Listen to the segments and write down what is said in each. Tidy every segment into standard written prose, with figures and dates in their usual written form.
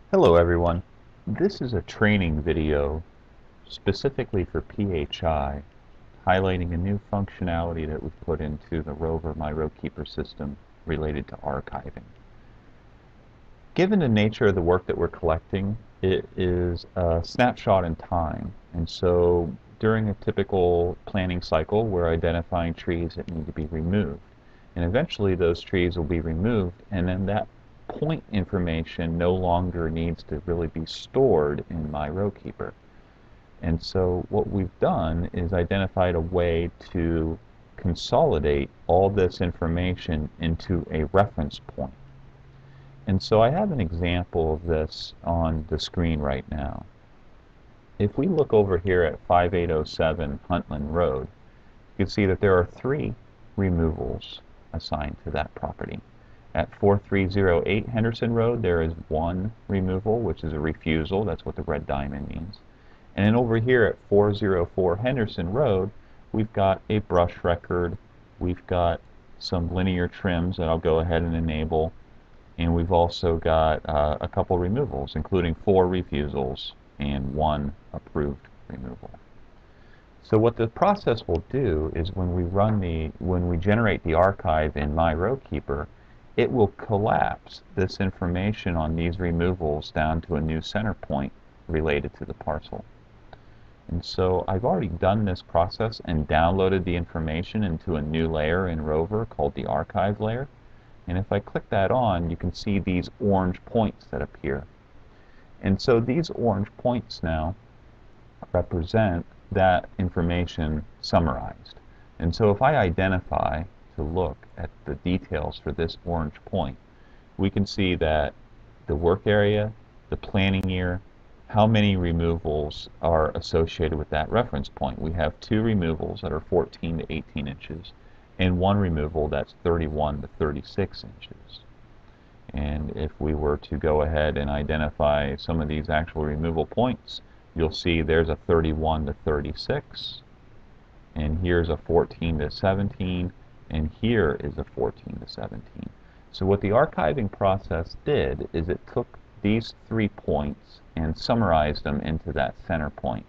Hello everyone. This is a training video specifically for PHI, highlighting a new functionality that we've put into the Rover My Roadkeeper system related to archiving. Given the nature of the work that we're collecting, it is a snapshot in time. And so during a typical planning cycle, we're identifying trees that need to be removed. And eventually those trees will be removed, and then that point information no longer needs to really be stored in My Roadkeeper. And so what we've done is identified a way to consolidate all this information into a reference point. And so I have an example of this on the screen right now. If we look over here at 5807 Huntland Road, you can see that there are 3 removals assigned to that property. At 4308 Henderson Road, there is 1 removal, which is a refusal. That's what the red diamond means. And then over here at 404 Henderson Road, we've got a brush record. We've got some linear trims that I'll go ahead and enable. And we've also got a couple removals, including 4 refusals and 1 approved removal. So what the process will do is when we generate the archive in My Roadkeeper, it will collapse this information on these removals down to a new center point related to the parcel. And so I've already done this process and downloaded the information into a new layer in Rover called the archive layer. And if I click that on, you can see these orange points that appear. And so these orange points now represent that information summarized. And so if I identify to look at the details for this orange point, we can see that the work area, the planning year, how many removals are associated with that reference point. We have 2 removals that are 14 to 18 inches and 1 removal that's 31 to 36 inches. And if we were to go ahead and identify some of these actual removal points, you'll see there's a 31 to 36, and here's a 14 to 17, and here is a 14 to 17. So what the archiving process did is it took these 3 points and summarized them into that center point.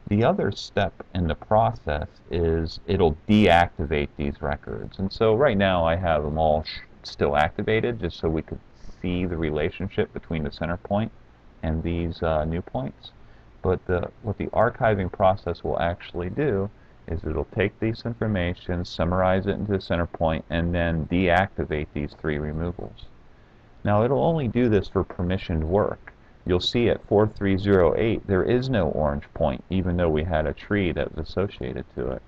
The other step in the process is it'll deactivate these records. And so right now I have them all still activated just so we could see the relationship between the center point and these new points. But what the archiving process will actually do is it'll take this information, summarize it into the center point, and then deactivate these 3 removals. Now it'll only do this for permissioned work. You'll see at 4308 there is no orange point, even though we had a tree that was associated to it.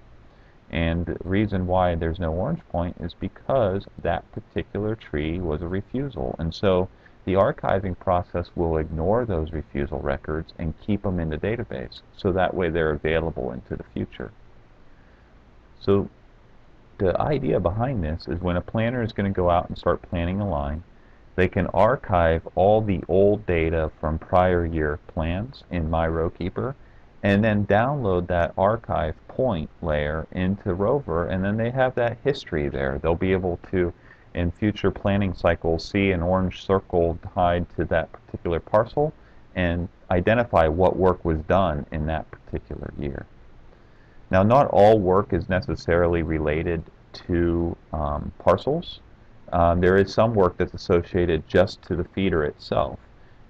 And the reason why there's no orange point is because that particular tree was a refusal. And so the archiving process will ignore those refusal records and keep them in the database, so that way they're available into the future. So the idea behind this is when a planner is going to go out and start planning a line, they can archive all the old data from prior year plans in My Roadkeeper and then download that archive point layer into Rover, and then they have that history there. They'll be able to, in future planning cycles, see an orange circle tied to that particular parcel and identify what work was done in that particular year. Now, not all work is necessarily related to parcels. There is some work that's associated just to the feeder itself.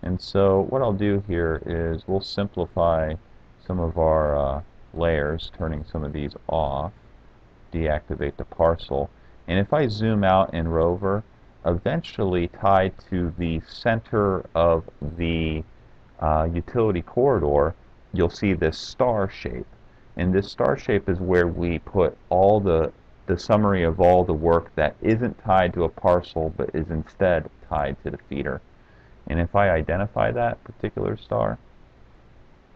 And so what I'll do here is we'll simplify some of our layers, turning some of these off, deactivate the parcel. And if I zoom out in Rover, eventually tied to the center of the utility corridor, you'll see this star shape. And this star shape is where we put all the summary of all the work that isn't tied to a parcel but is instead tied to the feeder. And if I identify that particular star,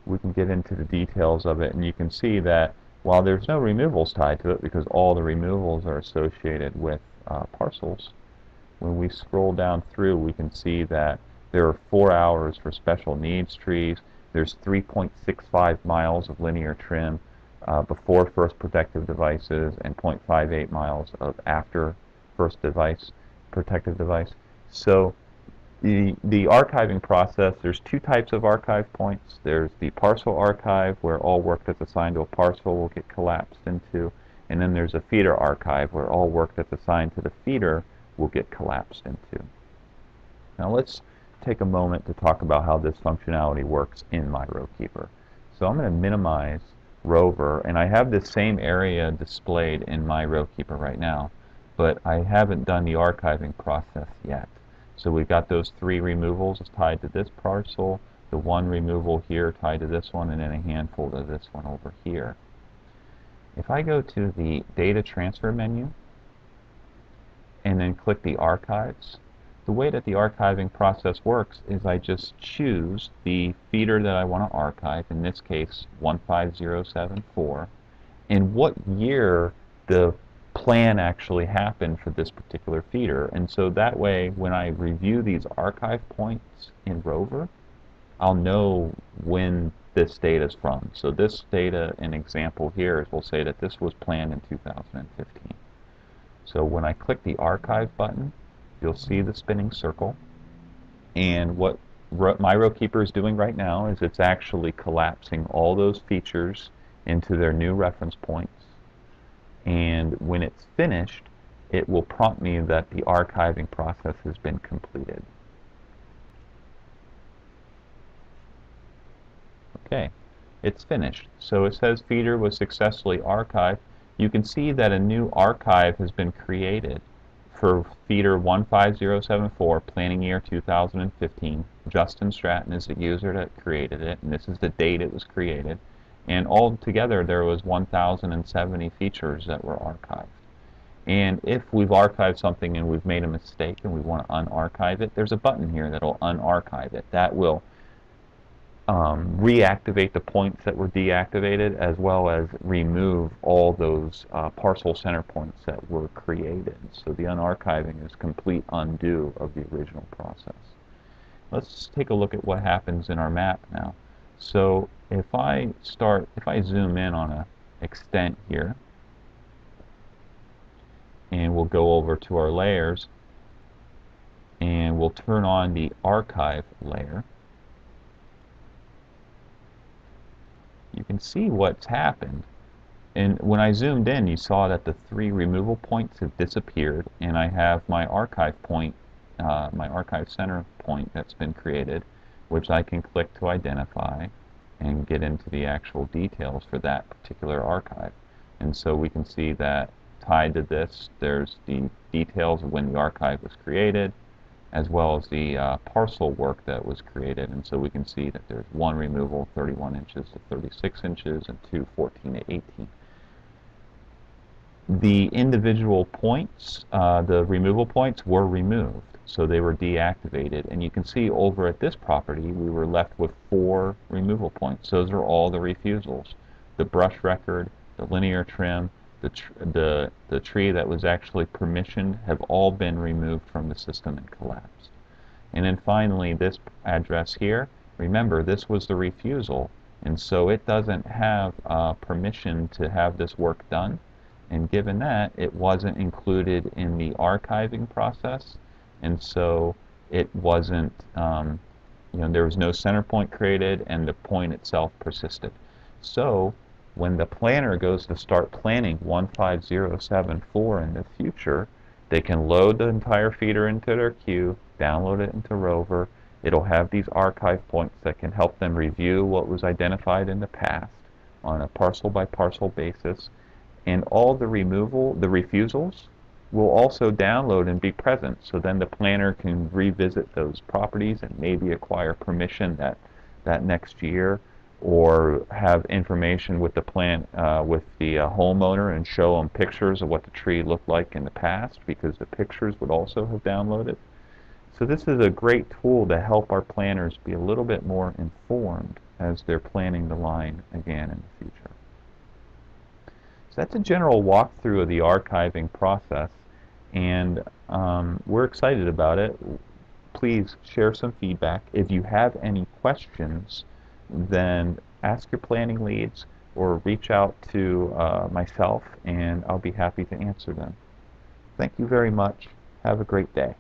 we can get into the details of it, and you can see that while there's no removals tied to it because all the removals are associated with parcels, when we scroll down through we can see that there are 4 hours for special needs trees, there's 3.65 miles of linear trim before first protective devices and 0.58 miles of after first protective device. So The archiving process, there's two types of archive points. There's the parcel archive, where all work that's assigned to a parcel will get collapsed into, and then there's a feeder archive, where all work that's assigned to the feeder will get collapsed into. Now let's take a moment to talk about how this functionality works in my RowKeeper. So I'm going to minimize Rover, and I have this same area displayed in my RowKeeper right now, but I haven't done the archiving process yet. So we've got those three removals tied to this parcel, the one removal here tied to this one, and then a handful to this one over here. If I go to the Data Transfer menu and then click the Archives, the way that the archiving process works is I just choose the feeder that I want to archive, in this case 15074, and what year the plan actually happened for this particular feeder. And so that way, when I review these archive points in Rover, I'll know when this data is from. So this data, an example here, will say that this was planned in 2015. So when I click the Archive button, you'll see the spinning circle. And what my RowKeeper is doing right now is it's actually collapsing all those features into their new reference points. And when it's finished, it will prompt me that the archiving process has been completed. Okay, it's finished. So it says feeder was successfully archived. You can see that a new archive has been created for feeder 15074, planning year 2015. Justin Stratton is the user that created it, and this is the date it was created. And altogether there was 1,070 features that were archived. And if we've archived something and we've made a mistake and we want to unarchive it, there's a button here that will unarchive it. That will reactivate the points that were deactivated, as well as remove all those parcel center points that were created. So the unarchiving is complete undo of the original process. Let's take a look at what happens in our map now. So if I zoom in on an extent here, and we'll go over to our layers, and we'll turn on the archive layer, you can see what's happened. And when I zoomed in, you saw that the three removal points have disappeared, and I have my archive point, my archive center point that's been created, which I can click to identify and get into the actual details for that particular archive. And so we can see that tied to this, there's the details of when the archive was created, as well as the parcel work that was created. And so we can see that there's one removal, 31 inches to 36 inches, and two, 14 to 18. The individual points, the removal points, were removed. So they were deactivated. And you can see over at this property, we were left with 4 removal points. Those are all the refusals. The brush record, the linear trim, the tree that was actually permissioned have all been removed from the system and collapsed. And then finally, this address here, remember, this was the refusal, and so it doesn't have permission to have this work done. And given that, it wasn't included in the archiving process, and so it wasn't, there was no center point created, and the point itself persisted. So when the planner goes to start planning 15074 in the future, they can load the entire feeder into their queue, download it into Rover. It'll have these archive points that can help them review what was identified in the past on a parcel by parcel basis. And all the refusals will also download and be present. So then the planner can revisit those properties and maybe acquire permission that next year, or have information with the with the homeowner and show them pictures of what the tree looked like in the past, because the pictures would also have downloaded. So this is a great tool to help our planners be a little bit more informed as they're planning the line again in the future. So that's a general walkthrough of the archiving process, and we're excited about it. Please share some feedback. If you have any questions, then ask your planning leads or reach out to myself, and I'll be happy to answer them. Thank you very much. Have a great day.